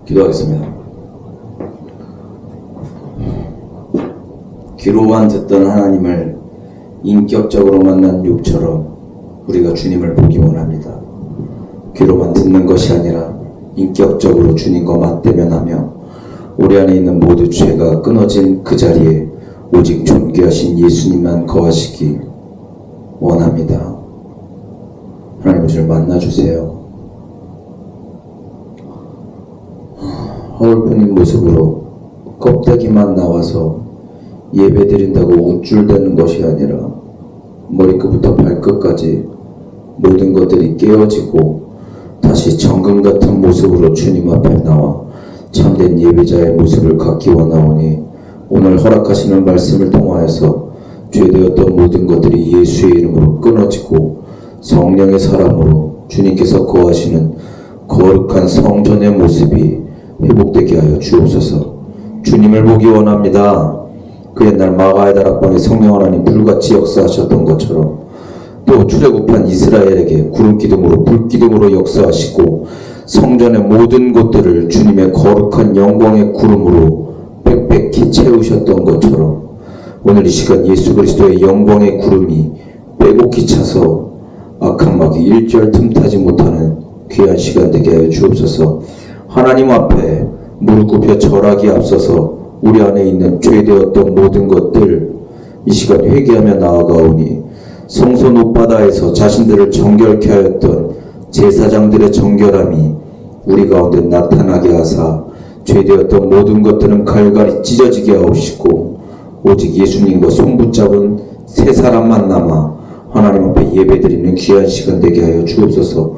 기도하겠습니다. 귀로만 듣던 하나님을 인격적으로 만난 욥처럼 우리가 주님을 보기 원합니다. 귀로만 듣는 것이 아니라 인격적으로 주님과 맞대면하며 우리 안에 있는 모두 죄가 끊어진 그 자리에 오직 존귀하신 예수님만 거하시기 원합니다. 하나님 우리를 만나주세요. 허울뿐인 모습으로 껍데기만 나와서 예배드린다고 우쭐대는 것이 아니라 머리끝부터 발끝까지 모든 것들이 깨어지고 다시 정금 같은 모습으로 주님 앞에 나와 참된 예배자의 모습을 갖기 원하오니 오늘 허락하시는 말씀을 통하여서 죄되었던 모든 것들이 예수의 이름으로 끊어지고 성령의 사람으로 주님께서 거하시는 거룩한 성전의 모습이 회복되게 하여 주옵소서. 주님을 보기 원합니다. 그 옛날 마가의 다락방에 성령 하나님 불같이 역사하셨던 것처럼 또 출애굽한 이스라엘에게 구름 기둥으로 불 기둥으로 역사하시고 성전의 모든 곳들을 주님의 거룩한 영광의 구름으로 빽빽히 채우셨던 것처럼 오늘 이 시간 예수 그리스도의 영광의 구름이 빼곡히 차서 악한 마귀 일절 틈타지 못하는 귀한 시간 되게 하여 주옵소서. 하나님 앞에 무릎 굽혀 절하기에 앞서서 우리 안에 있는 죄되었던 모든 것들 이 시간 회개하며 나아가오니 성소 높바다에서 자신들을 정결케 하였던 제사장들의 정결함이 우리 가운데 나타나게 하사 죄되었던 모든 것들은 갈갈이 찢어지게 하옵시고 오직 예수님과 손붙잡은 세 사람만 남아 하나님 앞에 예배드리는 귀한 시간 되게 하여 주옵소서.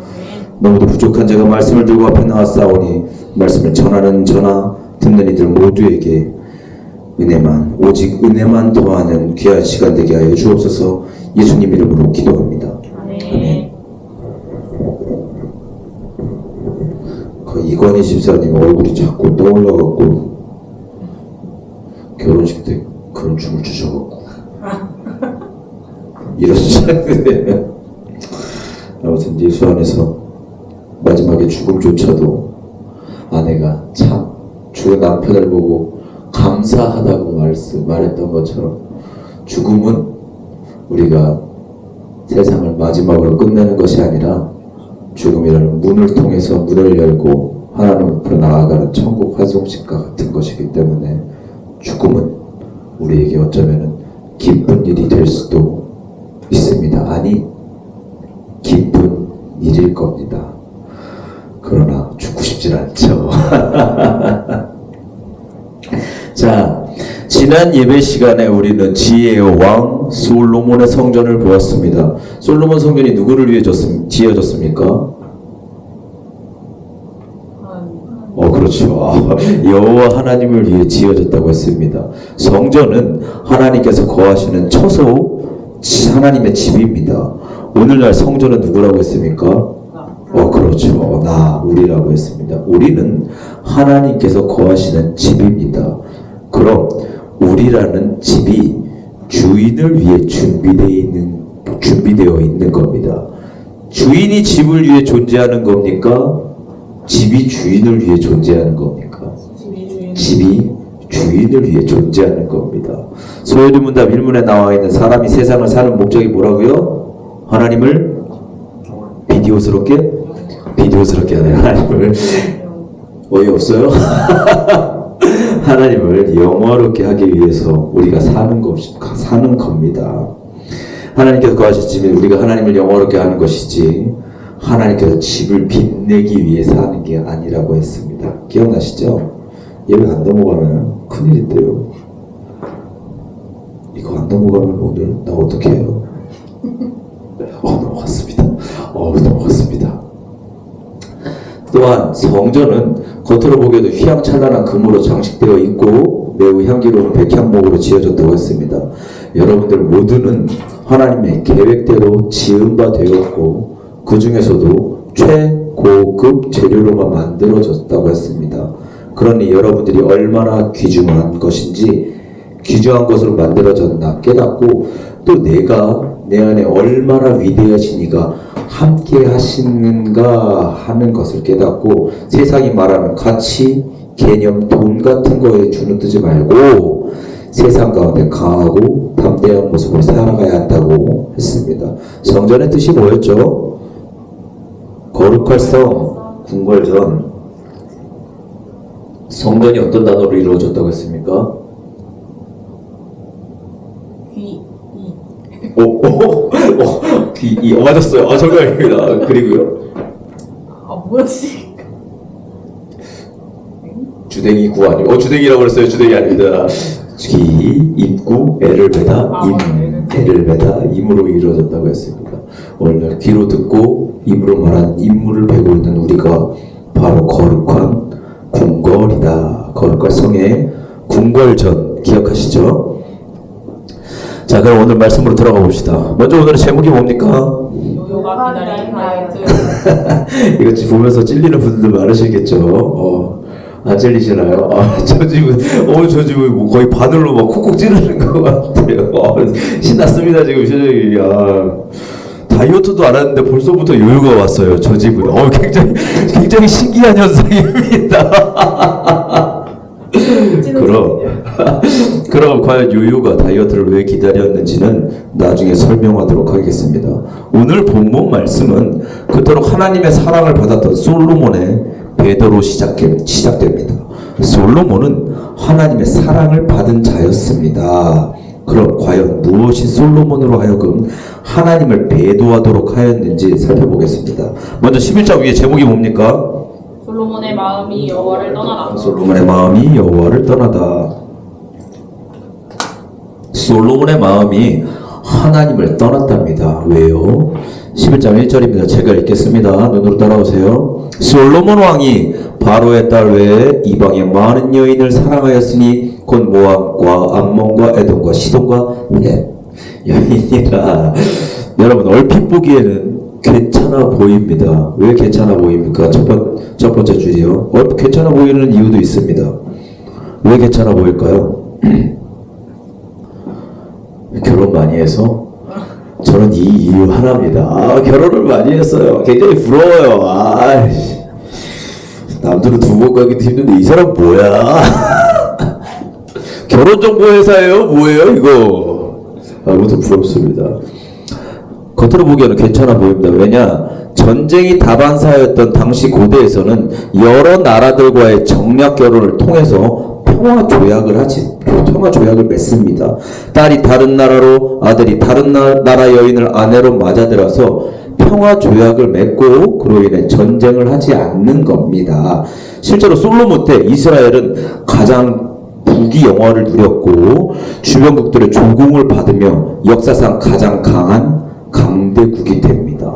너무도 부족한 제가 말씀을 들고 앞에 나왔사오니 말씀을 전하는 저나 듣는 이들 모두에게 은혜만 오직 은혜만 더하는 귀한 시간 되게 하여 주옵소서. 예수님 이름으로 기도합니다. 아멘. 그 이관희 집사님 얼굴이 자꾸 떠올라갖고 결혼식 때 그런 춤을 추셔갖고 이러시는데 아무튼 예수 안에서 마지막에 죽음조차도 아내가 참 죽은 남편을 보고 감사하다고 말했던 것처럼 죽음은 우리가 세상을 마지막으로 끝내는 것이 아니라 죽음이라는 문을 통해서 문을 열고 하나님 앞으로 나아가는 천국 환송식과 같은 것이기 때문에 죽음은 우리에게 어쩌면 기쁜 일이 될 수도 있습니다. 아니 기쁜 일일 겁니다. 그러나 죽고 싶진 않죠. 자, 지난 예배 시간에 우리는 지혜의 왕 솔로몬의 성전을 보았습니다. 솔로몬 성전이 누구를 위해 지어졌습니까? 그렇죠. 여호와 하나님을 위해 지어졌다고 했습니다. 성전은 하나님께서 거하시는 처소 하나님의 집입니다. 오늘날 성전은 누구라고 했습니까? 그렇죠. 우리라고 했습니다. 우리는 하나님께서 거하시는 집입니다. 그럼 우리라는 집이 주인을 위해 준비되어 있는 겁니다. 주인이 집을 위해 존재하는 겁니까? 집이 주인을 위해 존재하는 겁니까? 집이 주인을 위해 존재하는 겁니다. 소요리문답 1문에 나와 있는 사람이 세상을 사는 목적이 뭐라고요? 하나님을 비디오스럽게 하네요. 하나님을 어이없어요? 하나님을 영화롭게 하기 위해서 우리가 사는 겁니다. 하나님께서 거하실 집에 우리가 하나님을 영화롭게 하는 것이지 하나님께서 집을 빛내기 위해 사는 게 아니라고 했습니다. 기억나시죠? 예배 안 넘어가면 큰일인데요. 이거 안 넘어가면 오늘 나 어떻게 해요? 넘어갔습니다. 넘어갔습니다. 또한 성전은 겉으로 보기에도 휘황찬란한 금으로 장식되어 있고 매우 향기로운 백향목으로 지어졌다고 했습니다. 여러분들 모두는 하나님의 계획대로 지은 바 되었고 그 중에서도 최고급 재료로만 만들어졌다고 했습니다. 그러니 여러분들이 얼마나 귀중한 것인지 귀중한 것으로 만들어졌나 깨닫고 또 내가 내 안에 얼마나 위대하신 이가 함께 하시는가 하는 것을 깨닫고 세상이 말하는 가치, 개념, 돈 같은 거에 주눅들지 말고 세상 가운데 강하고 담대한 모습을 살아가야 한다고 했습니다. 성전의 뜻이 뭐였죠? 거룩할 성, 궁궐전. 성전이 어떤 단어로 이루어졌다고 했습니까? 귀, 맞았어요. 정답입니다. 그리고요. 뭐였지? 주댕이 구 아니고, 주댕이라고 그랬어요. 주댕이 아닙니다. 귀, 입구, 애를 베다, 애를 베다, 임으로 이루어졌다고 했습니다. 오늘 귀로 듣고 입으로 말하는 임무를 배고 있는 우리가 바로 거룩한 궁궐이다. 거룩한 성의 궁궐전 기억하시죠? 자, 그럼 오늘 말씀으로 들어가 봅시다. 먼저 오늘의 제목이 뭡니까? 요요가 기다린 다이어트. 이거 보면서 찔리는 분들 많으시겠죠? 안 찔리시나요? 저 집은 뭐 거의 바늘로 막 콕콕 찌르는 것 같아요. 신났습니다, 지금 표정이. 다이어트도 안 하는데 벌써부터 요요가 왔어요, 저 집은. 굉장히 신기한 현상입니다. 그럼 과연 요요가 다이어트를 왜 기다렸는지는 나중에 설명하도록 하겠습니다. 오늘 본문 말씀은 그토록 하나님의 사랑을 받았던 솔로몬의 배도로 시작됩니다. 솔로몬은 하나님의 사랑을 받은 자였습니다. 그럼 과연 무엇이 솔로몬으로 하여금 하나님을 배도하도록 하였는지 살펴보겠습니다. 먼저 11장 위에 제목이 뭡니까? 솔로몬의 마음이 여호와를 떠나다. 솔로몬의 마음이 여호와를 떠나다. 솔로몬의 마음이 하나님을 떠났답니다. 왜요? 11장 1절입니다. 제가 읽겠습니다. 눈으로 따라오세요. 솔로몬 왕이 바로의 딸 외에 이방의 많은 여인을 사랑하였으니 곧 모압과 암몬과 에돔과 시돈과 헷 여인이라. 여러분 얼핏 보기에는 괜찮아 보입니다. 왜 괜찮아 보입니까? 첫 번째 줄이요. 얼핏 괜찮아 보이는 이유도 있습니다. 왜 괜찮아 보일까요? 결혼 많이 해서? 저는 이 이유 하나입니다. 결혼을 많이 했어요. 굉장히 부러워요. 남들은 두 번 가기도 힘든데 이 사람 뭐야? 결혼정보회사예요? 뭐예요 이거? 아무튼 부럽습니다. 겉으로 보기에는 괜찮아 보입니다. 왜냐? 전쟁이 다반사였던 당시 고대에서는 여러 나라들과의 정략 결혼을 통해서 평화 조약을 맺습니다. 딸이 다른 나라로, 아들이 다른 나라 여인을 아내로 맞아들어서 평화 조약을 맺고 그로 인해 전쟁을 하지 않는 겁니다. 실제로 솔로몬 때 이스라엘은 가장 부귀영화를 누렸고 주변국들의 조공을 받으며 역사상 가장 강한 강대국이 됩니다.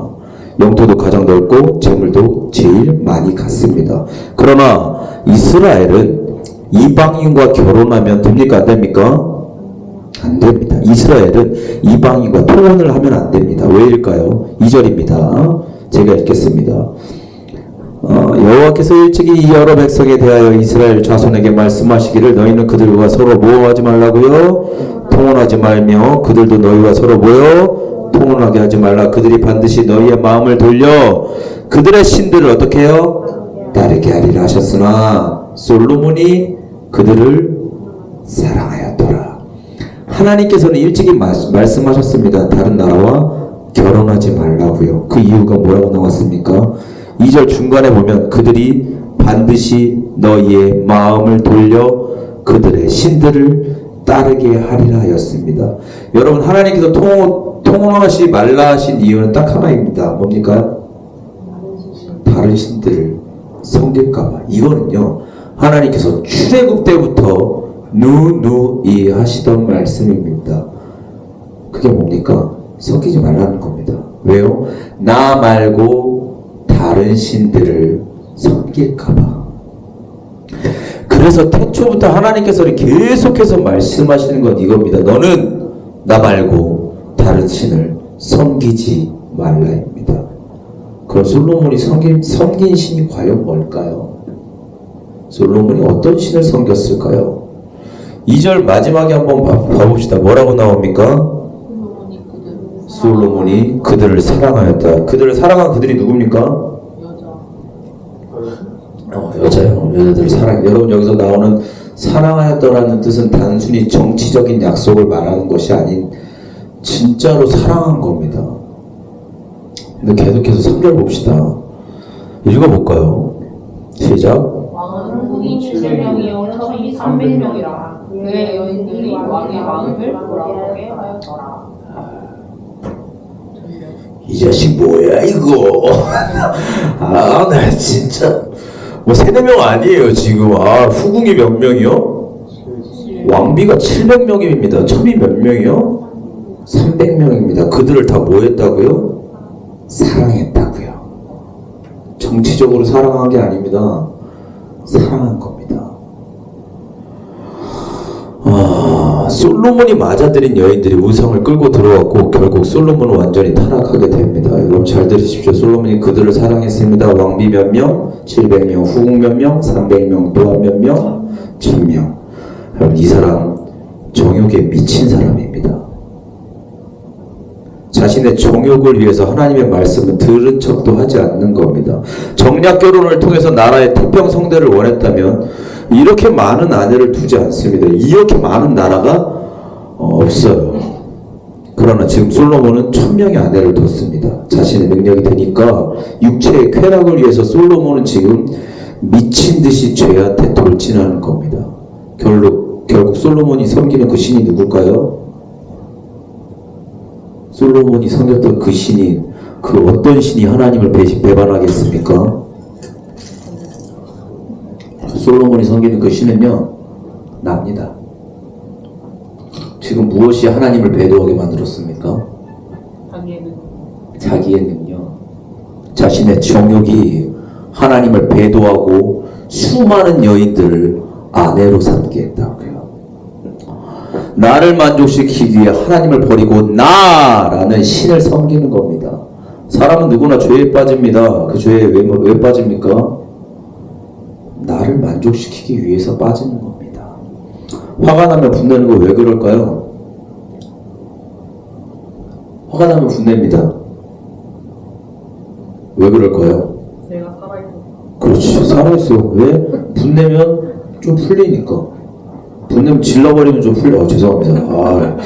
영토도 가장 넓고 재물도 제일 많이 갔습니다. 그러나 이스라엘은 이방인과 결혼하면 됩니까? 안 됩니까? 안 됩니다. 이스라엘은 이방인과 통혼을 하면 안 됩니다. 왜일까요? 2절입니다. 제가 읽겠습니다. 여호와께서 일찍이 이 여러 백성에 대하여 이스라엘 자손에게 말씀하시기를 너희는 그들과 서로 모험하지 말라고요? 통혼하지 말며 그들도 너희와 서로 모여 통혼하게 하지 말라. 그들이 반드시 너희의 마음을 돌려 그들의 신들을 어떻게 해요? 따르게 하리라 하셨으나 솔로몬이 그들을 사랑하였더라. 하나님께서는 일찍이 말씀하셨습니다. 다른 나라와 결혼하지 말라고요. 그 이유가 뭐라고 나왔습니까? 2절 중간에 보면 그들이 반드시 너희의 마음을 돌려 그들의 신들을 따르게 하리라 하였습니다. 여러분 하나님께서 통혼하지 말라 하신 이유는 딱 하나입니다. 뭡니까? 다른 신들을 섬길까봐. 이거는요 하나님께서 출애굽 때부터 누누이 하시던 말씀입니다. 그게 뭡니까? 섬기지 말라는 겁니다. 왜요? 나 말고 다른 신들을 섬길까봐. 그래서 태초부터 하나님께서는 계속해서 말씀하시는 건 이겁니다. 너는 나 말고 다른 신을 섬기지 말라입니다. 그럼 솔로몬이 섬긴 신이 과연 뭘까요? 솔로몬이 어떤 신을 섬겼을까요? 2절 마지막에 한번 봐봅시다. 뭐라고 나옵니까? 솔로몬이 그들을 사랑하였다. 그들을 사랑한 그들이 누굽니까? 여자요. 여자들을 사랑. 여러분 여기서 나오는 사랑하였다라는 뜻은 단순히 정치적인 약속을 말하는 것이 아닌 진짜로 사랑한 겁니다. 근데 계속해서 3절 봅시다. 읽어볼까요? 시작. 왕은 군이 70명이요 첩이 300명이라 그의 여인들이 왕의 마음을 돌아보게 하였더라. 이 자식 뭐야 이거. 아 나 진짜 뭐 3-4명 아니에요 지금. 후궁이 몇 명이요? 왕비가 700명입니다. 첩이 몇 명이요? 300명입니다. 그들을 다 뭐 했다고요? 사랑했다고요. 정치적으로 사랑한 게 아닙니다. 사랑한 겁니다. 솔로몬이 맞아들인 여인들이 우상을 끌고 들어왔고 결국 솔로몬은 완전히 타락하게 됩니다. 여러분 잘 들으십시오. 솔로몬이 그들을 사랑했습니다. 왕비 몇 명? 700명. 후궁 몇 명? 300명. 또한 몇 명? 1000명. 여러분 이 사람 정욕에 미친 사람입니다. 자신의 정욕을 위해서 하나님의 말씀을 들은 척도 하지 않는 겁니다. 정략 결혼을 통해서 나라의 태평성대를 원했다면 이렇게 많은 아내를 두지 않습니다. 이렇게 많은 나라가 없어요. 그러나 지금 솔로몬은 1000명의 아내를 뒀습니다. 자신의 능력이 되니까 육체의 쾌락을 위해서 솔로몬은 지금 미친 듯이 죄한테 돌진하는 겁니다. 결국 솔로몬이 섬기는 그 신이 누굴까요? 솔로몬이 섬겼던 그 신이 그 어떤 신이 하나님을 배반하겠습니까? 솔로몬이 섬기는 그 신은요 납니다. 지금 무엇이 하나님을 배도하게 만들었습니까? 자기의 능력. 자신의 정욕이 하나님을 배도하고 수많은 여인들을 아내로 삼게 했다고요. 나를 만족시키기 위해 하나님을 버리고 나라는 신을 섬기는 겁니다. 사람은 누구나 죄에 빠집니다. 그 죄에 왜 빠집니까? 나를 만족시키기 위해서 빠지는 겁니다. 화가 나면 분내는 거 왜 그럴까요? 화가 나면 분냅니다. 왜 그럴까요? 내가 살아있고. 그렇지, 살아있어요. 왜? 분내면 좀 풀리니까. 분내면 질러버리면 좀 풀려. 죄송합니다.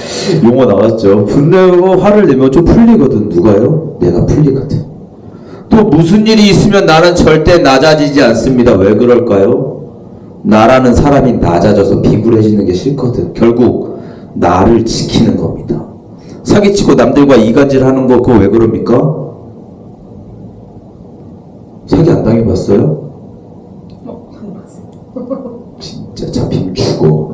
용어 나왔죠. 분내고 화를 내면 좀 풀리거든. 누가요? 내가 풀리거든. 또 무슨 일이 있으면 나는 절대 낮아지지 않습니다. 왜 그럴까요? 나라는 사람이 낮아져서 비굴해지는 게 싫거든. 결국 나를 지키는 겁니다. 사기치고 남들과 이간질하는 거 그거 왜 그럽니까? 사기 안 당해봤어요? 진짜 잡히면 죽어.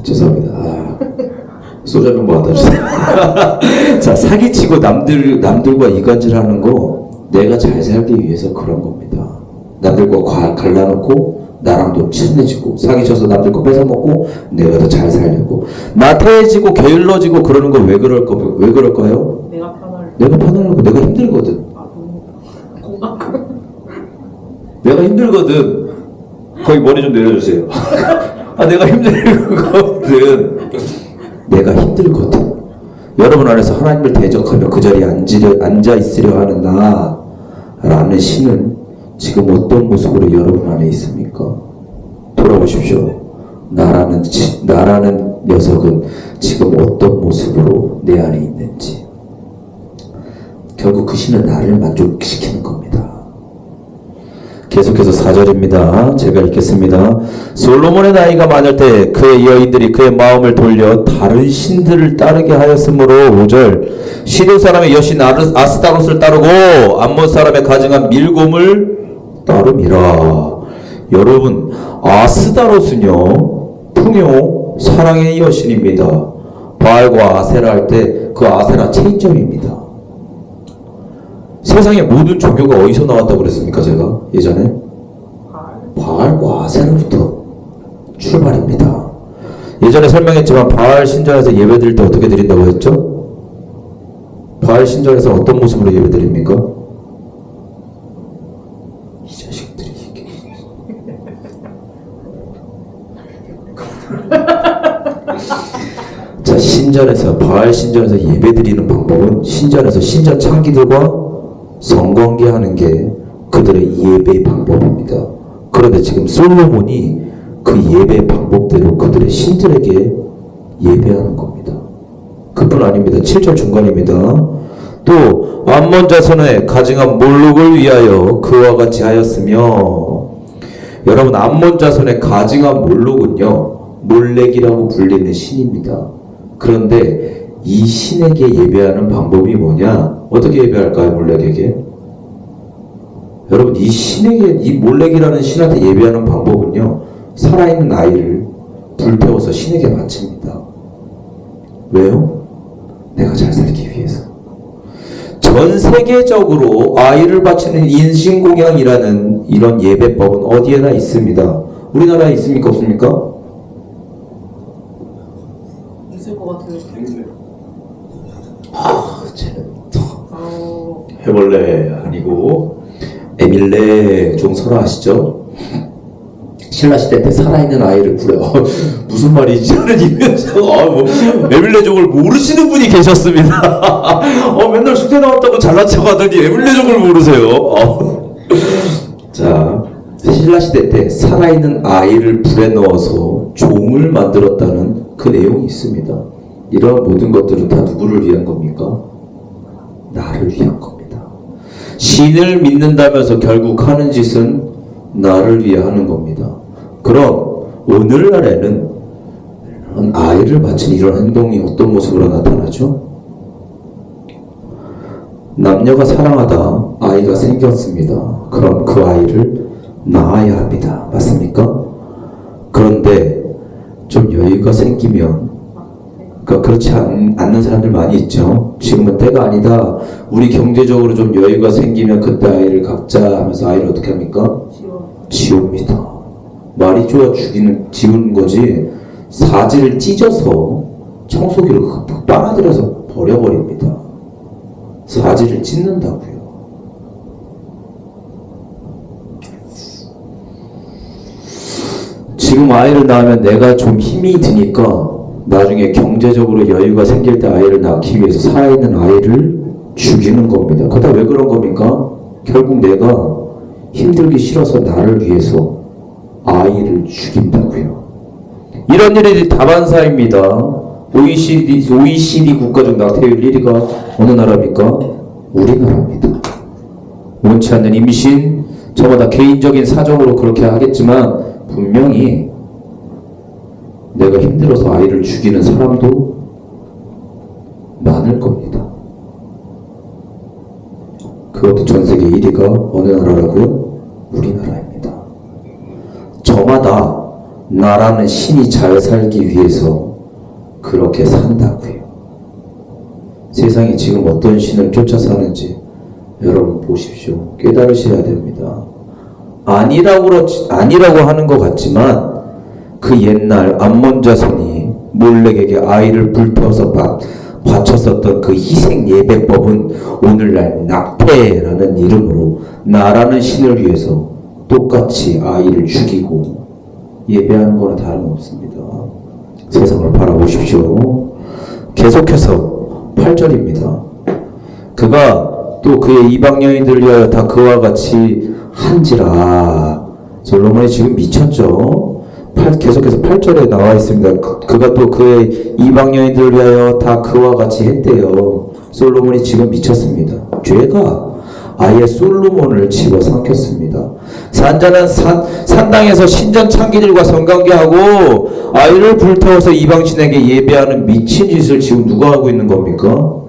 죄송합니다. 소주 한 병 받아주세요. 자, 사기치고 남들과 이간질하는 거 내가 잘 살기 위해서 그런 겁니다. 남들과 갈라놓고 나랑도 친해지고, 사기쳐서 남들 거 뺏어먹고 내가 더 잘 살려고, 나태해지고 게을러지고 그러는 거 왜 그럴까요? 내가 편하려고. 내가 힘들거든. 내가 힘들거든. 거기 머리 좀 내려주세요. 내가 힘들거든. 내가 힘들거든. 여러분 안에서 하나님을 대적하며 그 자리에 앉아 있으려 하는 나라는 신은 지금 어떤 모습으로 여러분 안에 있습니까? 돌아보십시오. 나라는 녀석은 지금 어떤 모습으로 내 안에 있는지. 결국 그 신은 나를 만족시키는 겁니다. 계속해서 4절입니다. 제가 읽겠습니다. 솔로몬의 나이가 많을 때 그의 여인들이 그의 마음을 돌려 다른 신들을 따르게 하였으므로 5절 시돈 사람의 여신 아스타롯을 따르고 암몬 사람의 가증한 밀곰을 따름이라. 여러분 아스타롯은요 풍요 사랑의 여신입니다. 바알과 아세라 할 때 그 아세라 체인점입니다. 세상의 모든 종교가 어디서 나왔다고 그랬습니까? 제가 예전에 바알과 아세라부터 출발입니다. 예전에 설명했지만 바알 신전에서 예배 드릴 때 어떻게 드린다고 했죠? 바알 신전에서 어떤 모습으로 예배 드립니까? 이 자식들이 이게 자, 신전에서 바알 신전에서 예배드리는 방법은 신전에서 신전 창기들과 성관계하는 게 그들의 예배 방법입니다. 그런데 지금 솔로몬이 그 예배 방법대로 그들의 신들에게 예배하는 겁니다. 그뿐 아닙니다. 7절 중간입니다. 또 암몬 자손의 가증한 몰록을 위하여 그와 같이 하였으며, 여러분 암몬 자손의 가증한 몰록은요 몰렉이라고 불리는 신입니다. 그런데 이 신에게 예배하는 방법이 뭐냐? 어떻게 예배할까요? 몰렉에게? 여러분 이 신에게, 이 몰렉이라는 신한테 예배하는 방법은요 살아있는 아이를 불태워서 신에게 바칩니다. 왜요? 내가 잘 살기 위해서. 전 세계적으로 아이를 바치는 인신공양이라는 이런 예배법은 어디에나 있습니다. 우리나라에 있습니까? 없습니까? 있을 것 같아요. 쟤는 해벌레 아니고 에밀레 종설화 아시죠? 신라시대 때 살아있는 아이를 부려. 무슨 말이지? 하는 이면서 에밀레족을 모르시는 분이 계셨습니다. 맨날 숙제 나왔다고 잘난 척 하더니 에밀레족을 모르세요. 자, 신라시대 때 살아있는 아이를 불에 넣어서 종을 만들었다는 그 내용이 있습니다. 이러한 모든 것들은 다 누구를 위한 겁니까? 나를 위한 겁니다. 신을 믿는다면서 결국 하는 짓은 나를 위해 하는 겁니다. 그럼 오늘날에는 아이를 바친 이런 행동이 어떤 모습으로 나타나죠? 남녀가 사랑하다 아이가 생겼습니다. 그럼 그 아이를 낳아야 합니다. 맞습니까? 그런데 좀 여유가 생기면, 그렇지 않는 사람들 많이 있죠. 지금은 때가 아니다. 우리 경제적으로 좀 여유가 생기면 그때 아이를 갖자 하면서 아이를 어떻게 합니까? 지웁니다. 말이 좋아 지우는 거지 사지를 찢어서 청소기를 흑흑 빨아들여서 버려버립니다. 사지를 찢는다고요. 지금 아이를 낳으면 내가 좀 힘이 드니까 나중에 경제적으로 여유가 생길 때 아이를 낳기 위해서 살아있는 아이를 죽이는 겁니다. 그다 왜 그런 겁니까? 결국 내가 힘들기 싫어서 나를 위해서 아이를 죽인다고요. 이런 일이 다반사입니다. OECD 국가 중 낙태율 1위가 어느 나라입니까? 우리나라입니다. 원치 않는 임신, 저마다 개인적인 사정으로 그렇게 하겠지만 분명히 내가 힘들어서 아이를 죽이는 사람도 많을 겁니다. 그것도 전 세계 1위가 어느 나라라고요? 우리나라입니다. 저마다 나라는 신이 잘 살기 위해서 그렇게 산다고요. 세상이 지금 어떤 신을 쫓아 사는지 여러분 보십시오. 깨달으셔야 됩니다. 아니라고 하는 것 같지만 그 옛날 암몬 자손이 몰렉에게 아이를 불태워서 바쳤었던 그 희생 예배법은 오늘날 낙태라는 이름으로 나라는 신을 위해서 똑같이 아이를 죽이고 예배하는 거나 다름없습니다. 세상을 바라보십시오. 계속해서 8절입니다. 그가 또 그의 이방 여인들을 위하여 다 그와 같이 한지라. 솔로몬이 지금 미쳤죠. 계속해서 8절에 나와 있습니다. 그가 또 그의 이방 여인들을 위하여 다 그와 같이 했대요. 솔로몬이 지금 미쳤습니다. 죄가 아예 솔로몬을 집어삼켰습니다. 산자는 산당에서 신전 창기들과 성관계하고 아이를 불태워서 이방신에게 예배하는 미친 짓을 지금 누가 하고 있는 겁니까?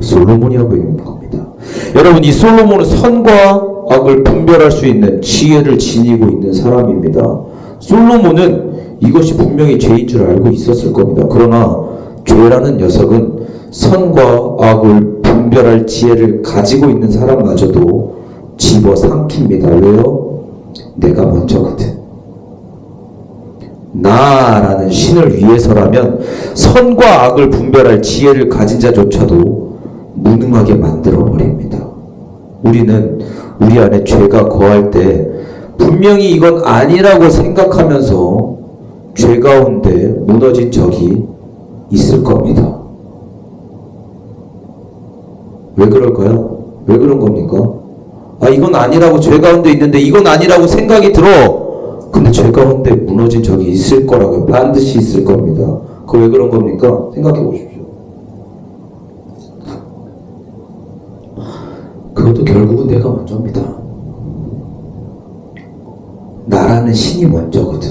솔로몬이 하고 있는 겁니다. 여러분, 이 솔로몬은 선과 악을 분별할 수 있는 지혜를 지니고 있는 사람입니다. 솔로몬은 이것이 분명히 죄인 줄 알고 있었을 겁니다. 그러나 죄라는 녀석은 선과 악을 분별할 지혜를 가지고 있는 사람마저도 집어삼킵니다. 왜요? 내가 먼저거든. 나라는 신을 위해서라면 선과 악을 분별할 지혜를 가진 자조차도 무능하게 만들어버립니다. 우리는 우리 안에 죄가 거할 때 분명히 이건 아니라고 생각하면서 죄 가운데 무너진 적이 있을 겁니다. 왜 그럴까요? 왜 그런 겁니까? 아, 이건 아니라고 죄 가운데 있는데 이건 아니라고 생각이 들어. 근데 죄 가운데 무너진 적이 있을 거라고요. 반드시 있을 겁니다. 그거 왜 그런 겁니까? 생각해 보십시오. 그것도 결국은 내가 먼저입니다. 나라는 신이 먼저거든.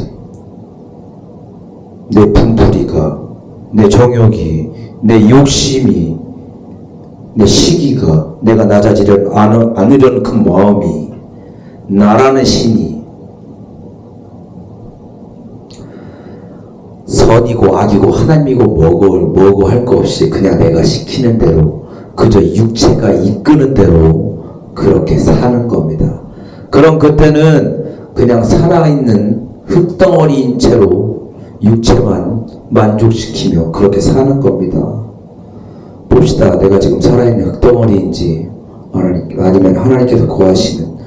내 분풀이가, 내 정욕이, 내 욕심이, 내 시기가, 내가 낮아지려 않으려는 그 마음이, 나라는 신이 선이고 악이고 하나님이고 뭐고 할 거 없이 그냥 내가 시키는 대로, 그저 육체가 이끄는 대로 그렇게 사는 겁니다. 그럼 그때는 그냥 살아있는 흙덩어리인 채로 육체만 만족시키며 그렇게 사는 겁니다. 봅시다. 내가 지금 살아있는 흙덩어리인지 아니면 하나님께서 거하시는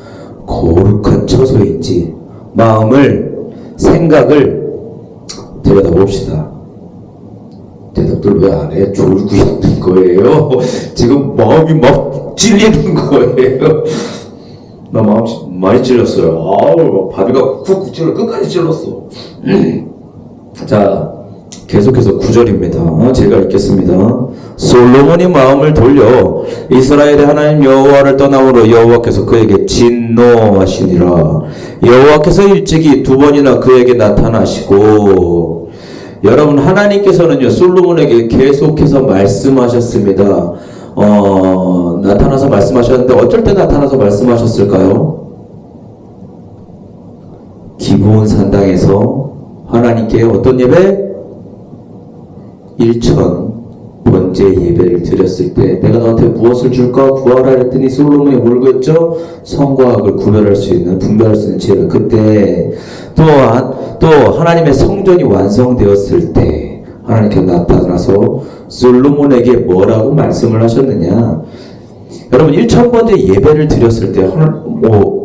거룩한 처소인지 마음을, 생각을 들여다봅시다. 대답들 왜 안 해? 졸고 있는 거예요. 지금 마음이 막 찔리는 거예요. 나 마음 많이 찔렸어요. 아우, 바비가 쿡쿡 찔러 끝까지 찔렀어. 자, 계속해서 9절입니다. 제가 읽겠습니다. 솔로몬이 마음을 돌려 이스라엘의 하나님 여호와를 떠남으로 여호와께서 그에게 진노하시니라. 여호와께서 일찍이 2번이나 그에게 나타나시고, 여러분, 하나님께서는요 솔로몬에게 계속해서 말씀하셨습니다. 나타나서 말씀하셨는데 어쩔 때 나타나서 말씀하셨을까요? 기브온 산당에서 하나님께 어떤 예배? 1천 번제 예배를 드렸을 때 내가 너한테 무엇을 줄까 구하라 했더니 솔로몬이 뭘 구했죠? 성과 악을 구별할 수 있는, 분별할 수 있는 지혜를. 그때 또한 또 하나님의 성전이 완성되었을 때 하나님께서 나타나서 솔로몬에게 뭐라고 말씀을 하셨느냐? 여러분, 1000번째 예배를 드렸을 때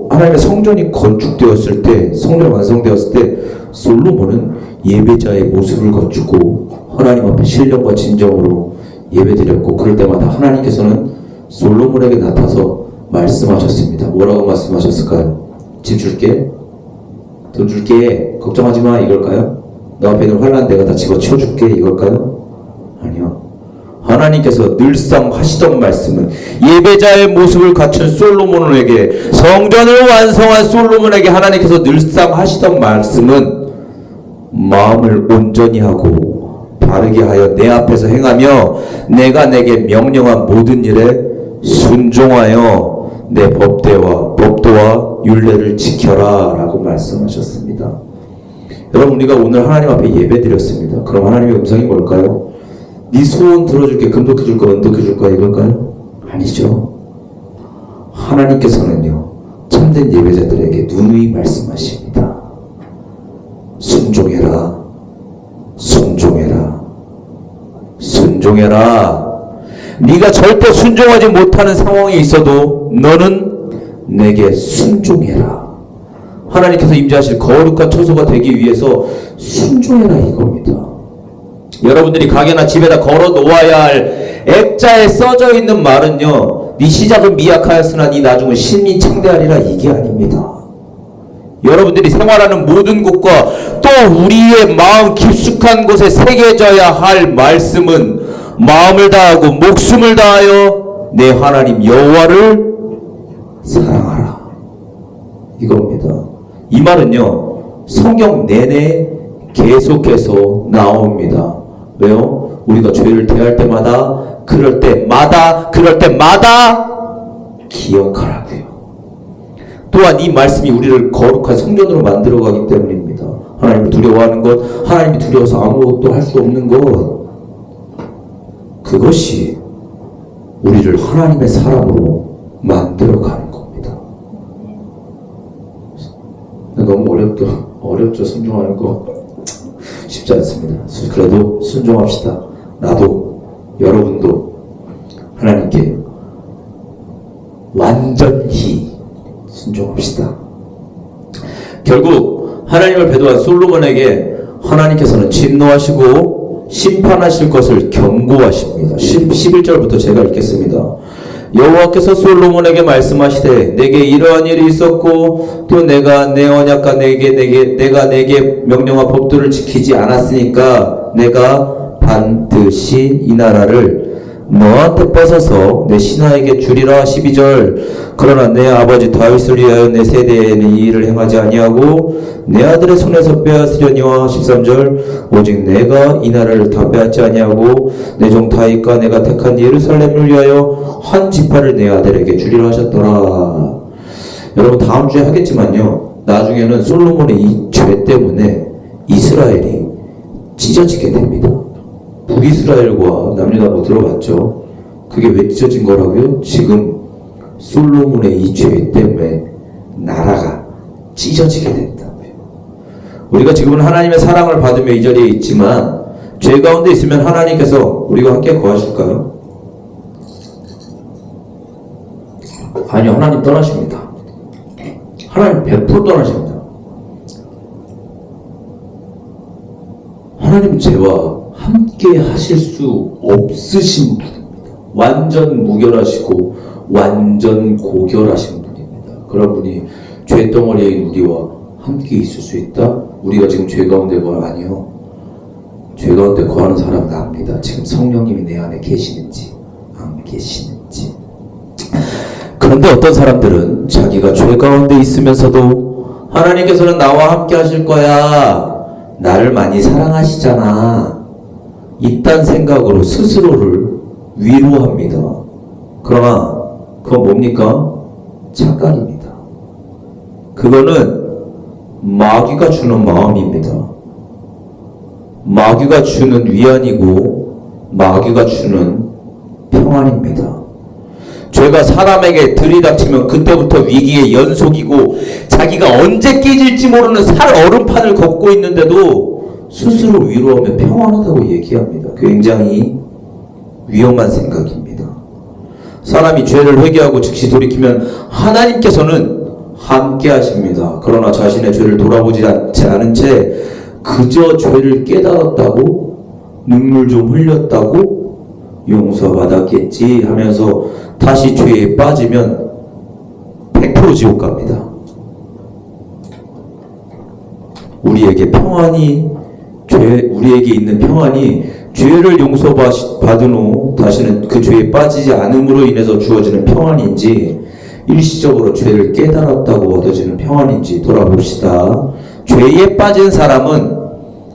하나님의 성전이 건축되었을 때, 성전이 완성되었을 때 솔로몬은 예배자의 모습을 갖추고 하나님 앞에 신령과 진정으로 예배드렸고, 그럴 때마다 하나님께서는 솔로몬에게 나타나서 말씀하셨습니다. 뭐라고 말씀하셨을까요? 집 줄게, 돈 줄게, 걱정하지 마, 이걸까요? 너 앞에 있는 환난 내가 다 집어치워줄게, 이걸까요? 아니요. 하나님께서 늘상 하시던 말씀은 예배자의 모습을 갖춘 솔로몬에게, 성전을 완성한 솔로몬에게 하나님께서 늘상 하시던 말씀은 마음을 온전히 하고 바르게 하여 내 앞에서 행하며 내가 내게 명령한 모든 일에 순종하여 내 법도와 율례를 지켜라 라고 말씀하셨습니다. 여러분, 우리가 오늘 하나님 앞에 예배 드렸습니다. 그럼 하나님의 음성이 뭘까요? 네 소원 들어줄게, 금독해줄까, 은독해줄까, 이걸까요? 아니죠. 하나님께서는요 참된 예배자들에게 누누이 말씀하십니다. 순종해라, 순종해라, 순종해라. 네가 절대 순종하지 못하는 상황에 있어도 너는 내게 순종해라. 하나님께서 임재하실 거룩한 처소가 되기 위해서 순종해라, 이겁니다. 여러분들이 가게나 집에다 걸어 놓아야 할 액자에 써져 있는 말은요, 네 시작은 미약하였으나 네 나중은 신이 창대하리라, 이게 아닙니다. 여러분들이 생활하는 모든 곳과 또 우리의 마음 깊숙한 곳에 새겨져야 할 말씀은 마음을 다하고 목숨을 다하여 내 하나님 여호와를 사랑하라, 이겁니다. 이 말은요 성경 내내 계속해서 나옵니다. 왜요? 우리가 죄를 대할 때마다 그럴 때마다 기억하라고요. 또한 이 말씀이 우리를 거룩한 성전으로 만들어 가기 때문입니다. 하나님을 두려워하는 것, 하나님이 두려워서 아무것도 할 수 없는 것, 그것이 우리를 하나님의 사람으로 만들어 가는 겁니다. 너무 어렵죠? 순종하는 거 쉽지 않습니다. 그래도 순종합시다. 나도, 여러분도 하나님께 완전히 순종합시다. 결국 하나님을 배도한 솔로몬에게 하나님께서는 진노하시고 심판하실 것을 경고하십니다. 11절부터 제가 읽겠습니다. 여호와께서 솔로몬에게 말씀하시되 내게 이러한 일이 있었고 또 내가 내 언약과 내가 내게 명령한 법도를 지키지 않았으니까 내가 반드시 이 나라를 너한테 뺏어서 내 신하에게 주리라. 12절 그러나 내 아버지 다윗을 위하여 내 세대에는 이 일을 행하지 아니하고 내 아들의 손에서 빼앗으려니와. 13절 오직 내가 이 나라를 다 빼앗지 아니하고 내 종 다윗과 내가 택한 예루살렘을 위하여 한 지파를 내 아들에게 주리라 하셨더라. 여러분 다음 주에 하겠지만요, 나중에는 솔로몬의 이 죄 때문에 이스라엘이 찢어지게 됩니다. 북이스라엘과 남유다고 들어봤죠? 그게 왜 찢어진 거라고요? 지금 솔로몬의 이 죄 때문에 나라가 찢어지게 된다고요. 우리가 지금은 하나님의 사랑을 받으며 이 자리에 있지만 죄 가운데 있으면 하나님께서 우리와 함께 거하실까요? 아니요, 하나님 떠나십니다. 하나님 100% 떠나십니다. 하나님은 죄와 함께 하실 수 없으신 분입니다. 완전 무결하시고 완전 고결하신 분입니다. 그런 분이 죄덩어리인 우리와 함께 있을 수 있다? 우리가 지금 죄 가운데 거하 아니요. 죄 가운데 거하는 사람은 압니다. 지금 성령님이 내 안에 계시는지 안 계시는지. 그런데 어떤 사람들은 자기가 죄 가운데 있으면서도 하나님께서는 나와 함께 하실 거야, 나를 많이 사랑하시잖아, 이딴 생각으로 스스로를 위로합니다. 그러나 그건 뭡니까? 착각입니다. 그거는 마귀가 주는 마음입니다. 마귀가 주는 위안이고 마귀가 주는 평안입니다. 죄가 사람에게 들이닥치면 그때부터 위기의 연속이고 자기가 언제 깨질지 모르는 살 얼음판을 걷고 있는데도 스스로 위로하며 평안하다고 얘기합니다. 굉장히 위험한 생각입니다. 사람이 죄를 회개하고 즉시 돌이키면 하나님께서는 함께 하십니다. 그러나 자신의 죄를 돌아보지 않은 채 그저 죄를 깨달았다고, 눈물 좀 흘렸다고, 용서받았겠지 하면서 다시 죄에 빠지면 100% 지옥 갑니다. 우리에게 우리에게 있는 평안이 죄를 용서받은 후 다시는 그 죄에 빠지지 않음으로 인해서 주어지는 평안인지, 일시적으로 죄를 깨달았다고 얻어지는 평안인지 돌아봅시다. 죄에 빠진 사람은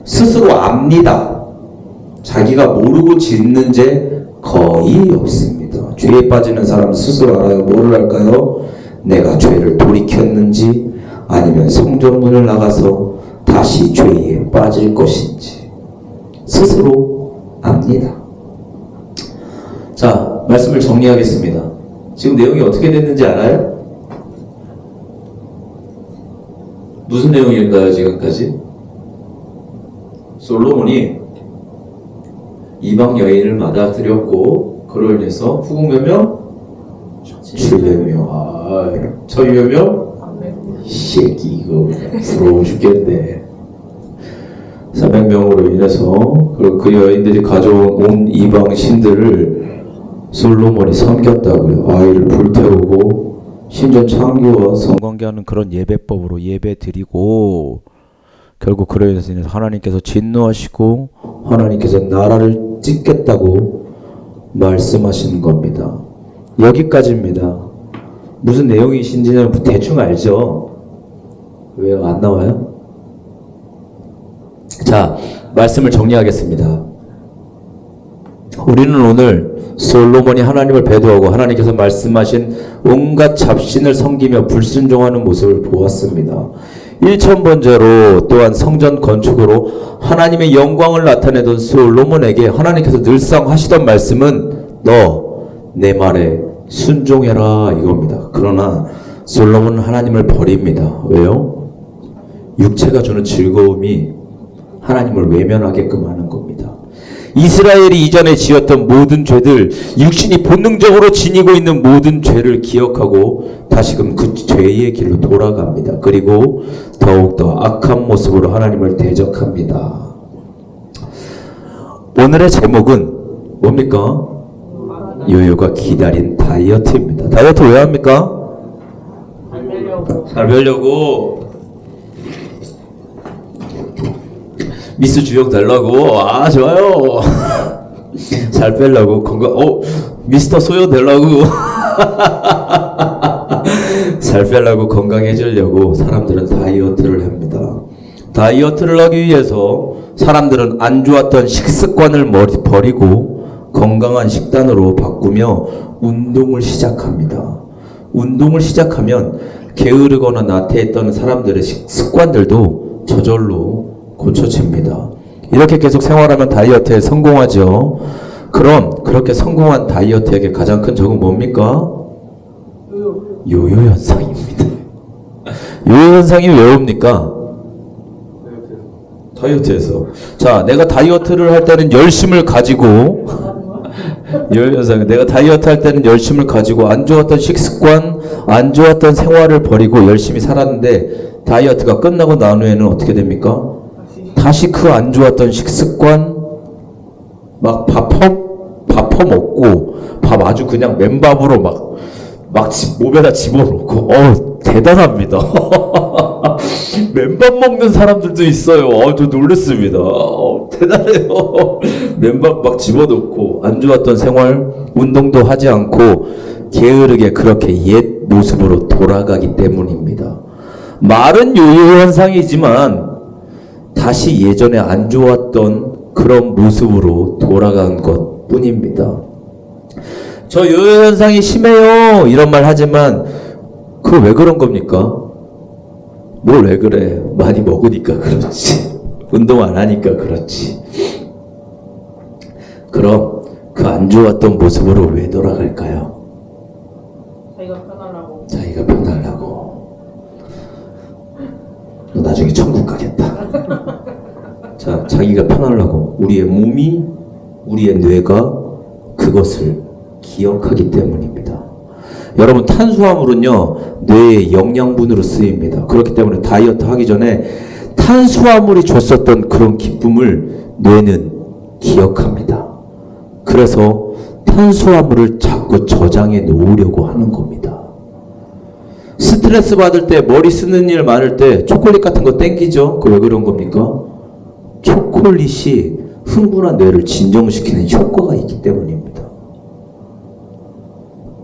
스스로 압니다. 자기가 모르고 짓는 죄 거의 없습니다. 죄에 빠지는 사람은 스스로 알아요. 뭐를 할까요? 내가 죄를 돌이켰는지 아니면 성전문을 나가서 다시 죄에 빠질 것인지 스스로 압니다. 자, 말씀을 정리하겠습니다. 지금 내용이 어떻게 됐는지 알아요? 무슨 내용일까요, 지금까지? 솔로몬이 이방 여인을 맞아들였고, 그로 인해서 후궁 몇 명? 700명. 처위 몇 명? 새끼 이거 부러워 죽겠네. 300명으로 인해서 그 여인들이 가져온 온 이방 신들을 솔로몬이 섬겼다고요. 아이를 불태우고 신전 창교와 성관계하는 그런 예배법으로 예배 드리고, 결국 그로 인해서 하나님께서 진노하시고 하나님께서 나라를 찢겠다고 말씀하시는 겁니다. 여기까지입니다. 무슨 내용이신지는 대충 알죠? 왜 안 나와요? 자, 말씀을 정리하겠습니다. 우리는 오늘 솔로몬이 하나님을 배도하고 하나님께서 말씀하신 온갖 잡신을 섬기며 불순종하는 모습을 보았습니다. 1000번째로 또한 성전 건축으로 하나님의 영광을 나타내던 솔로몬에게 하나님께서 늘상 하시던 말씀은 너 내 말에 순종해라 이겁니다. 그러나 솔로몬은 하나님을 버립니다. 왜요? 육체가 주는 즐거움이 하나님을 외면하게끔 하는 겁니다. 이스라엘이 이전에 지었던 모든 죄들, 육신이 본능적으로 지니고 있는 모든 죄를 기억하고 다시금 그 죄의 길로 돌아갑니다. 그리고 더욱더 악한 모습으로 하나님을 대적합니다. 오늘의 제목은 뭡니까? 요요가 기다린 다이어트입니다. 다이어트 왜 합니까? 잘 되려고. 미스 주역 되려고. 아, 좋아요. 잘 빼려고. 건강, 미스터 소요 되려고. 잘 빼려고, 건강해지려고 사람들은 다이어트를 합니다. 다이어트를 하기 위해서 사람들은 안 좋았던 식습관을 버리고 건강한 식단으로 바꾸며 운동을 시작합니다. 운동을 시작하면 게으르거나 나태했던 사람들의 습관들도 저절로 고쳐집니다. 이렇게 계속 생활하면 다이어트에 성공하죠. 그럼 그렇게 성공한 다이어트에게 가장 큰 적은 뭡니까? 요요 현상입니다. 요요 현상이 왜 옵니까? 다이어트에서. 자, 내가 다이어트를 할 때는 열심을 가지고 요요 현상. 내가 다이어트 할 때는 열심을 가지고 안 좋았던 식습관, 안 좋았던 생활을 버리고 열심히 살았는데 다이어트가 끝나고 난 후에는 어떻게 됩니까? 다시 그 안 좋았던 식습관 막 밥 퍼먹고 밥 아주 그냥 맨밥으로 막 몸에다 집어넣고 대단합니다. 맨밥 먹는 사람들도 있어요. 저 놀랐습니다. 대단해요. 맨밥 막 집어넣고 안 좋았던 생활, 운동도 하지 않고 게으르게 그렇게 옛 모습으로 돌아가기 때문입니다. 말은 요요 현상이지만 다시 예전에 안 좋았던 그런 모습으로 돌아간 것 뿐입니다. 저 요요 현상이 심해요 이런 말 하지만 그거 왜 그런 겁니까? 뭘 왜 그래? 많이 먹으니까 그렇지. 운동 안 하니까 그렇지. 그럼 그 안 좋았던 모습으로 왜 돌아갈까요? 자기가 편하려고. 너 나중에 천국 가겠다. 자, 자기가 편하려고. 우리의 몸이, 우리의 뇌가 그것을 기억하기 때문입니다. 여러분, 탄수화물은요 뇌의 영양분으로 쓰입니다. 그렇기 때문에 다이어트 하기 전에 탄수화물이 줬었던 그런 기쁨을 뇌는 기억합니다. 그래서 탄수화물을 자꾸 저장해 놓으려고 하는 겁니다. 스트레스 받을 때, 머리 쓰는 일 많을 때 초콜릿 같은 거 땡기죠? 그 왜 그런 겁니까? 초콜릿이 흥분한 뇌를 진정시키는 효과가 있기 때문입니다.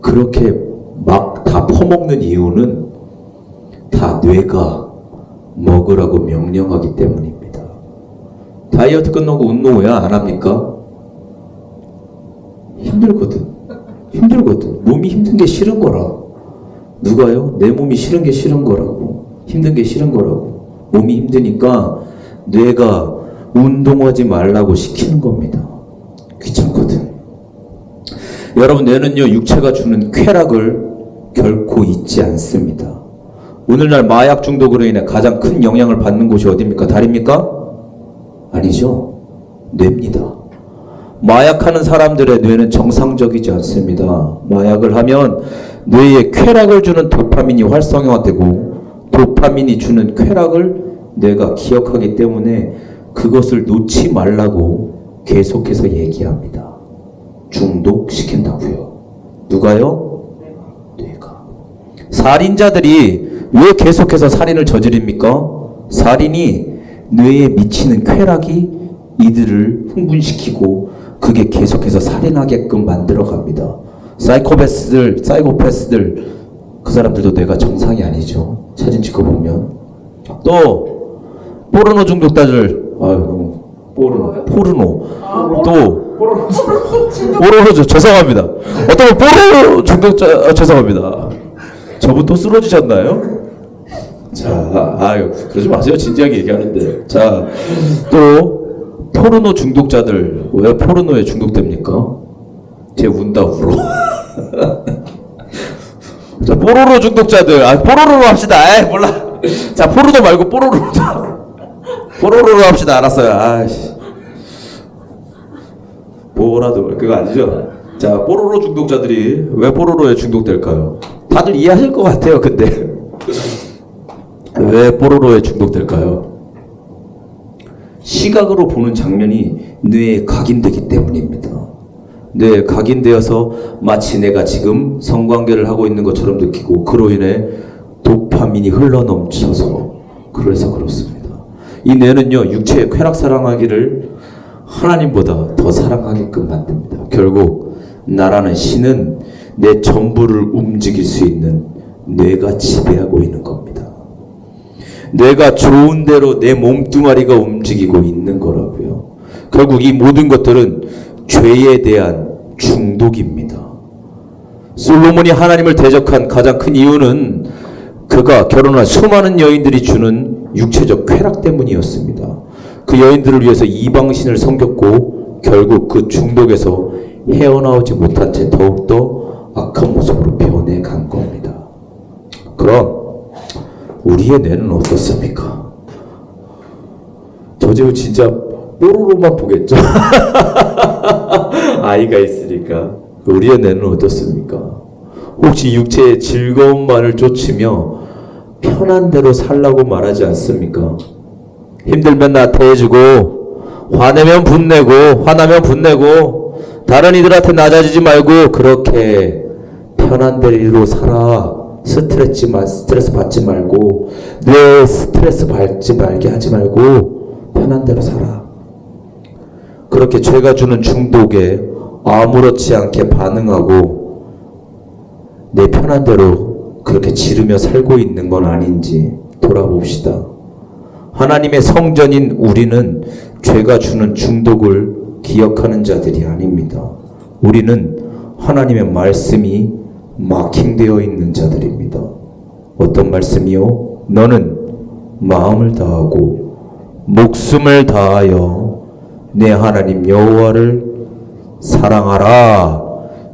그렇게 막 다 퍼먹는 이유는 다 뇌가 먹으라고 명령하기 때문입니다. 다이어트 끝나고 운동 왜 안 합니까? 힘들거든. 몸이 힘든 게 싫은 거라. 누가요? 내 몸이 싫은 게 싫은 거라고. 힘든 게 싫은 거라고. 몸이 힘드니까 뇌가 운동하지 말라고 시키는 겁니다. 귀찮거든. 여러분, 뇌는요 육체가 주는 쾌락을 결코 잊지 않습니다. 오늘날 마약 중독으로 인해 가장 큰 영향을 받는 곳이 어디입니까? 다리입니까? 아니죠. 뇌입니다. 마약하는 사람들의 뇌는 정상적이지 않습니다. 마약을 하면 뇌에 쾌락을 주는 도파민이 활성화되고 도파민이 주는 쾌락을 뇌가 기억하기 때문에 그것을 놓지 말라고 계속해서 얘기합니다. 중독시킨다고요. 누가요? 뇌가. 살인자들이 왜 계속해서 살인을 저지릅니까? 살인이 뇌에 미치는 쾌락이 이들을 흥분시키고 그게 계속해서 살인하게끔 만들어 갑니다. 사이코패스들 그 사람들도 뇌가 정상이 아니죠. 사진 찍어보면. 또 포르노 중독자들, 포르노. 포르노죠. 죄송합니다. 어떤 포르노 중독자, 죄송합니다. 저분 또 쓰러지셨나요? 자, 그러지 마세요. 진지하게 얘기하는데. 자, 또 포르노 중독자들 왜 포르노에 중독됩니까? 쟤 운다 울어. 자, 포르노 중독자들, 포르노로 합시다. 몰라. 자, 포르노 말고 포르노로 합시다. 알았어요. 아이씨. 뭐라도 그거 아니죠? 자, 포르노 중독자들이 왜 포르노에 중독될까요? 다들 이해하실 것 같아요. 근데 왜 포르노에 중독될까요? 시각으로 보는 장면이 뇌에 각인되기 때문입니다. 뇌에 각인되어서 마치 내가 지금 성관계를 하고 있는 것처럼 느끼고 그로 인해 도파민이 흘러넘쳐서 그래서 그렇습니다. 이 뇌는요, 육체의 쾌락 사랑하기를 하나님보다 더 사랑하게끔 만듭니다. 결국 나라는 신은 내 전부를 움직일 수 있는 뇌가 지배하고 있는 겁니다. 뇌가 좋은 대로 내 몸뚱아리가 움직이고 있는 거라고요. 결국 이 모든 것들은 죄에 대한 중독입니다. 솔로몬이 하나님을 대적한 가장 큰 이유는 그가 결혼한 수많은 여인들이 주는 육체적 쾌락 때문이었습니다. 그 여인들을 위해서 이방신을 섬겼고 결국 그 중독에서 헤어나오지 못한 채 더욱더 악한 모습으로 변해간 겁니다. 그럼 우리의 뇌는 어떻습니까? 저 집은 진짜 뽀로로만 보겠죠? 아이가 있으니까. 우리의 뇌는 어떻습니까? 혹시 육체의 즐거움만을 쫓으며 편한 대로 살라고 말하지 않습니까? 힘들면 나태해지고 화내면 분내고 화나면 분내고 다른 이들한테 낮아지지 말고 그렇게 편한 대로 살아. 스트레스 받지 말고 내 스트레스 받지 말게 하지 말고 편한 대로 살아. 그렇게 죄가 주는 중독에 아무렇지 않게 반응하고 내 편한 대로 그렇게 지르며 살고 있는 건 아닌지 돌아봅시다. 하나님의 성전인 우리는 죄가 주는 중독을 기억하는 자들이 아닙니다. 우리는 하나님의 말씀이 마킹되어 있는 자들입니다. 어떤 말씀이요? 너는 마음을 다하고 목숨을 다하여 내 하나님 여호와를 사랑하라.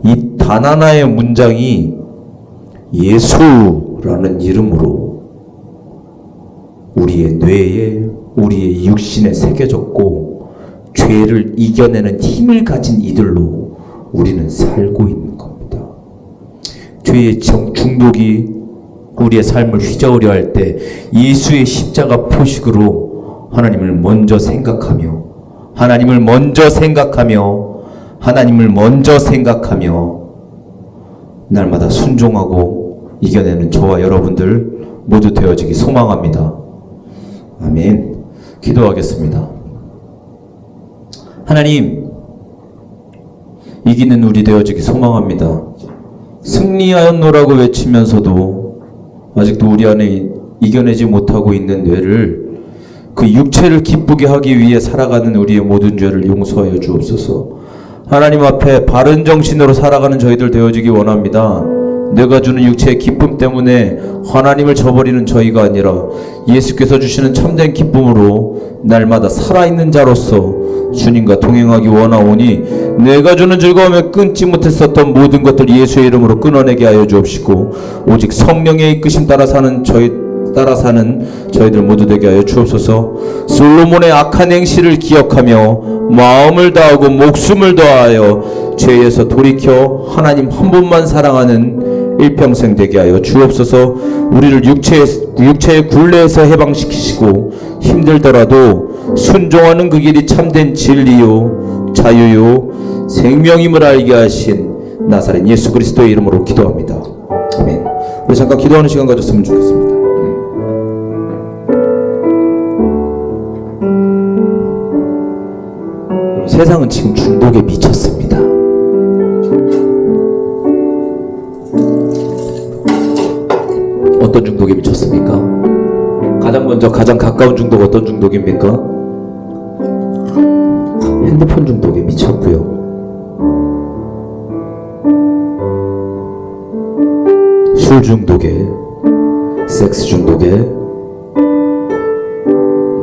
이 단 하나의 문장이 예수라는 이름으로 우리의 뇌에 우리의 육신에 새겨졌고 죄를 이겨내는 힘을 가진 이들로 우리는 살고 있는 겁니다. 죄의 중독이 우리의 삶을 휘저으려 할 때 예수의 십자가 표식으로 하나님을 먼저 생각하며 하나님을 먼저 생각하며 날마다 순종하고 이겨내는 저와 여러분들 모두 되어지기 소망합니다. 아멘. 기도하겠습니다. 하나님, 이기는 우리 되어지기 소망합니다. 승리하였노라고 외치면서도 아직도 우리 안에 이겨내지 못하고 있는 뇌를 그 육체를 기쁘게 하기 위해 살아가는 우리의 모든 죄를 용서하여 주옵소서. 하나님 앞에 바른 정신으로 살아가는 저희들 되어지기 원합니다. 내가 주는 육체의 기쁨 때문에 하나님을 저버리는 저희가 아니라 예수께서 주시는 참된 기쁨으로 날마다 살아있는 자로서 주님과 동행하기 원하오니 내가 주는 즐거움에 끊지 못했었던 모든 것들 예수의 이름으로 끊어내게 하여 주옵시고 오직 성령의 이끄심 따라 사는 저희들 모두 되게 하여 주옵소서. 솔로몬의 악한 행실을 기억하며 마음을 다하고 목숨을 다하여 죄에서 돌이켜 하나님 한 분만 사랑하는 일평생 되게 하여 주옵소서. 우리를 육체의 굴레에서 해방시키시고 힘들더라도 순종하는 그 길이 참된 진리요 자유요 생명임을 알게 하신 나사렛 예수 그리스도의 이름으로 기도합니다. 아멘. 우리 잠깐 기도하는 시간 가졌으면 좋겠습니다. 세상은 지금 중독에 미쳤습니다. 어떤 중독에 미쳤습니까? 가장 가까운 중독 어떤 중독입니까? 핸드폰 중독에 미쳤고요. 술 중독에, 섹스 중독에,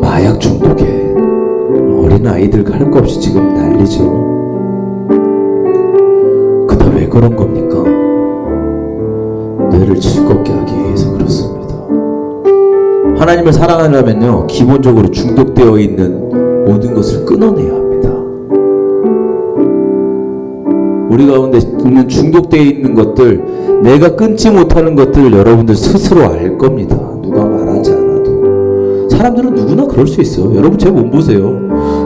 마약 중독에, 어린 아이들과 할 거 없이 지금 난리죠. 그 다 왜 그런 겁니까? 뇌를 즐겁게 하기 위해서 그렇습니다. 하나님을 사랑하려면요, 기본적으로 중독되어 있는 모든 것을 끊어내야 합니다. 우리 가운데 있는 중독되어 있는 것들, 내가 끊지 못하는 것들을 여러분들 스스로 알 겁니다. 누가 말하지 않아도. 사람들은 누구나 그럴 수 있어요. 여러분 제 몸 보세요.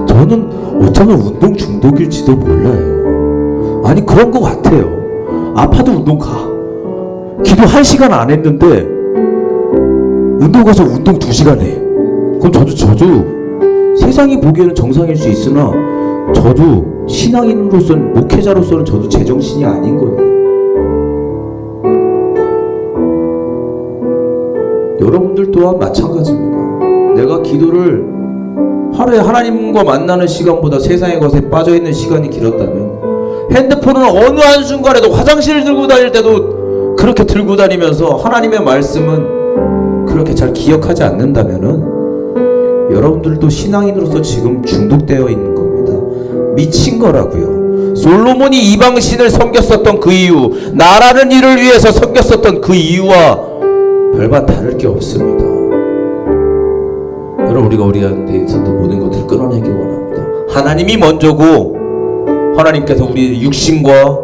저는 어쩌면 운동 중독일지도 몰라요. 아니 그런 것 같아요. 아파도 운동 가. 기도 1시간 안 했는데 운동 가서 운동 2시간 해. 그럼 저도 세상이 보기에는 정상일 수 있으나 저도 신앙인으로서는, 목회자로서는 저도 제정신이 아닌 거예요. 여러분들 또한 마찬가지입니다. 내가 기도를 하루에 하나님과 만나는 시간보다 세상의 것에 빠져있는 시간이 길었다면, 핸드폰은 어느 한순간에도 화장실을 들고 다닐 때도 그렇게 들고 다니면서 하나님의 말씀은 그렇게 잘 기억하지 않는다면은 여러분들도 신앙인으로서 지금 중독되어 있는 겁니다. 미친 거라고요. 솔로몬이 이방신을 섬겼었던 그 이유, 나라는 일을 위해서 섬겼었던 그 이유와 별반 다를 게 없습니다. 여러분 우리가 우리한테 있었던 모든 것들을 끊어내기 원합니다. 하나님이 먼저고 하나님께서 우리 육신과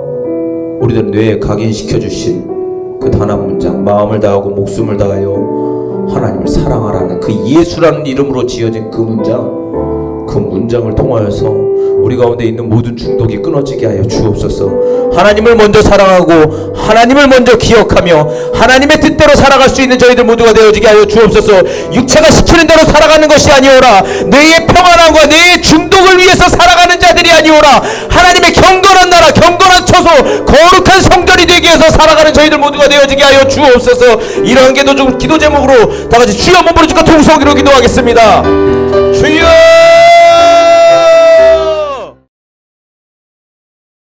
우리들 뇌에 각인시켜 주신 그 단 한 문장, 마음을 다하고 목숨을 다하여 하나님을 사랑하라는 그 예수라는 이름으로 지어진 그 문장을 통하여서 우리 가운데 있는 모든 중독이 끊어지게 하여 주옵소서. 하나님을 먼저 사랑하고 하나님을 먼저 기억하며 하나님의 뜻대로 살아갈 수 있는 저희들 모두가 되어지게 하여 주옵소서. 육체가 시키는 대로 살아가는 것이 아니오라. 뇌의 평안함과 뇌의 중독을 위해서 살아가는 자들이 아니오라. 하나님의 경건한 나라, 경건한 처소, 거룩한 성전이 되기 위해서 살아가는 저희들 모두가 되어지게 하여 주옵소서. 이러한 기도 제목으로 다같이 주여 한번 부르짖고 통성기로 기도하겠습니다. 주여